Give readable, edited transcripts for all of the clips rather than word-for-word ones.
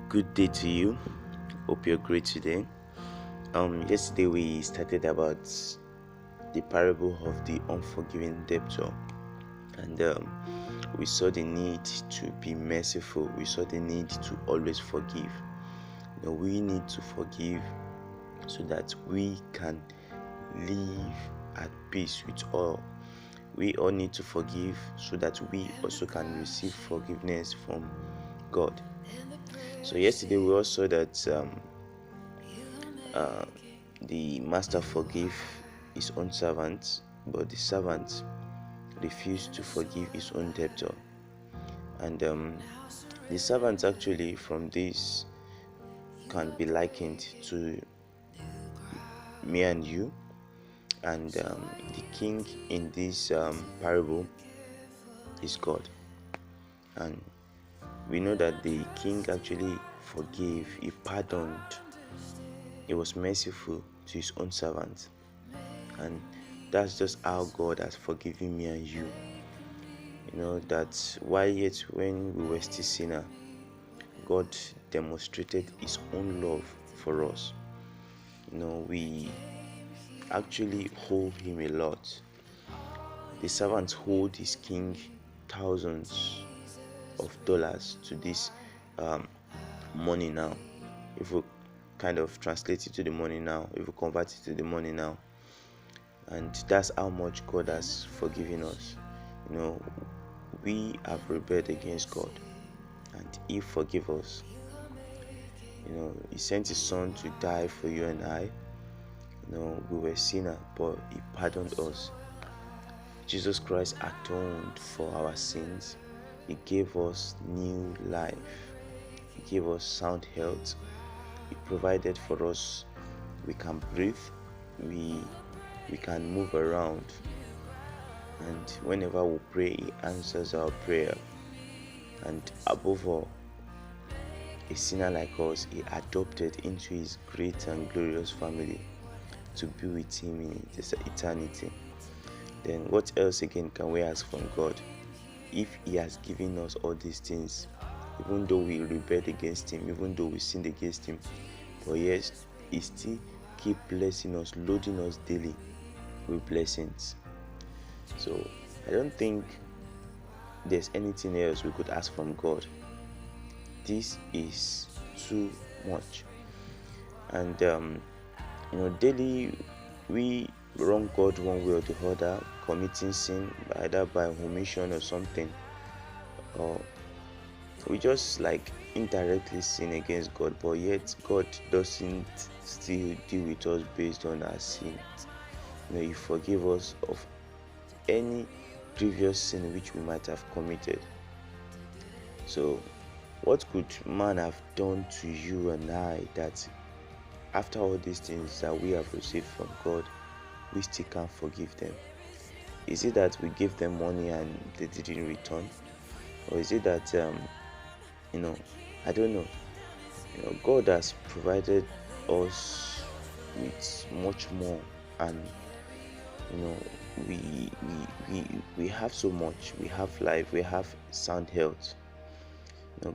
Good day to you. Hope you're great today. Yesterday we started about the parable of the unforgiving debtor, and we saw the need to be merciful. We saw the need to always forgive. We need to forgive so that we can live at peace with all. We all need to forgive so that we also can receive forgiveness from God. So yesterday we also saw that uh, the master forgave his own servant, but the servant refused to forgive his own debtor. And the servant actually from this can be likened to me and you. And the king in this parable is God. And we know that the king actually forgave, he pardoned, he was merciful to his own servant. And that's just how God has forgiven me and you. That while yet when we were still sinner, God demonstrated his own love for us. We actually owe him a lot. The servants owed his king thousands of dollars to this um, money now. If we kind of translate it to the money now, if we convert it to the money now, and that's how much God has forgiven us. We have rebelled against God, and He forgave us. He sent His Son to die for you and I. We were sinner, but He pardoned us. Jesus Christ atoned for our sins. He gave us new life. He gave us sound health. He provided for us. We can breathe. We can move around. And whenever we pray, He answers our prayer. And above all, a sinner like us, He adopted into His great and glorious family to be with Him in eternity. Then what else again can we ask from God? If He has given us all these things, even though we rebelled against Him, even though we sinned against Him, but yet He still keep blessing us, loading us daily with blessings. So I don't think there's anything else we could ask from God. This is too much. And daily we wrong God one way or the other, committing sin either by omission or something, or we just like indirectly sin against God, but yet God doesn't still deal with us based on our sins. He forgive us of any previous sin which we might have committed. So what could man have done to you and I that after all these things that we have received from God, we still can't forgive them? Is it that we gave them money and they didn't return? Or is it that I don't know. God has provided us with much more, and we have so much. We have life, we have sound health.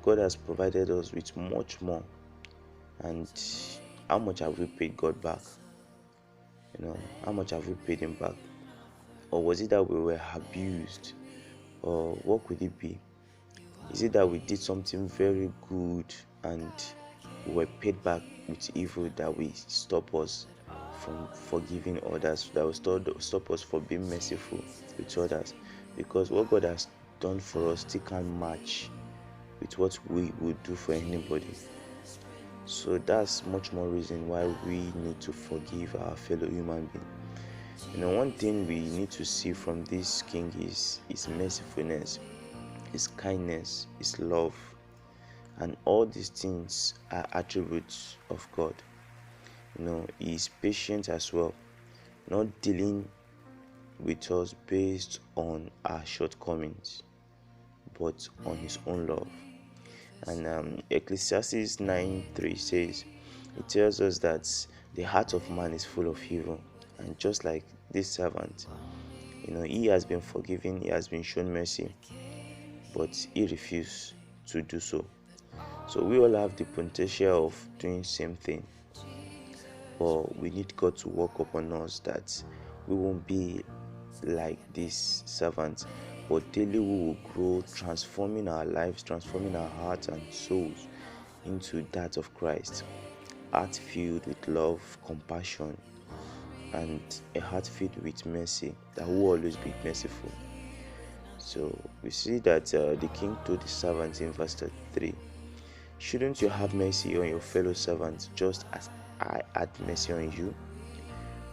God has provided us with much more. And how much have we paid God back? How much have we paid Him back? Or was it that we were abused? Or what could it be? Is it that we did something very good and we were paid back with evil that will stop us from forgiving others, that will stop us from being merciful with others? Because what God has done for us still can't match with what we would do for anybody. So that's much more reason why we need to forgive our fellow human being. One thing we need to see from this king is his mercifulness, his kindness, his love, and all these things are attributes of God. He is patient as well, not dealing with us based on our shortcomings, but on His own love. And Ecclesiastes 9:3 says, it tells us that the heart of man is full of evil. And just like this servant, he has been forgiven, he has been shown mercy, but he refused to do so. So we all have the potential of doing same thing, but we need God to work upon us that we won't be like these servants, but daily we will grow, transforming our lives, transforming our hearts and souls into that of Christ. Heart filled with love, compassion, and a heart filled with mercy, that will always be merciful. So we see that the king told the servants in verse 33, shouldn't you have mercy on your fellow servants just as I had mercy on you?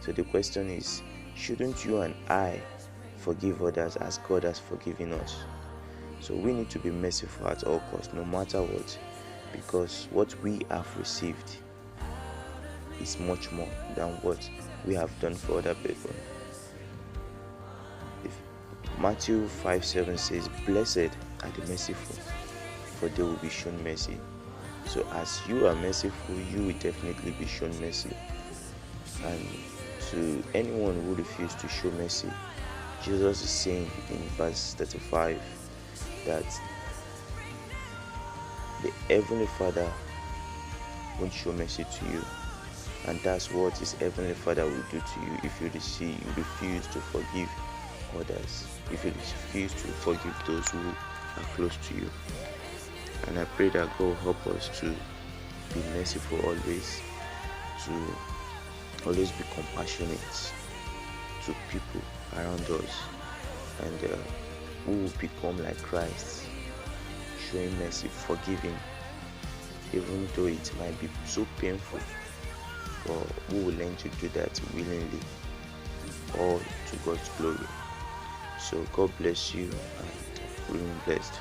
So the question is, shouldn't you and I forgive others as God has forgiven us? So we need to be merciful at all costs, no matter what, because what we have received is much more than what we have done for other people. If Matthew 5:7 says, blessed are the merciful, for they will be shown mercy. So as you are merciful, you will definitely be shown mercy. And to anyone who refuses to show mercy, Jesus is saying in verse 35 that the Heavenly Father won't show mercy to you. And that's what His Heavenly Father will do to you if you refuse to forgive others, if you refuse to forgive those who are close to you. And I pray that God will help us to be merciful always, to always be compassionate to people around us, and we will become like Christ, showing mercy, forgiving, even though it might be so painful, but we will learn to do that willingly, all to God's glory. So God bless you and remain blessed.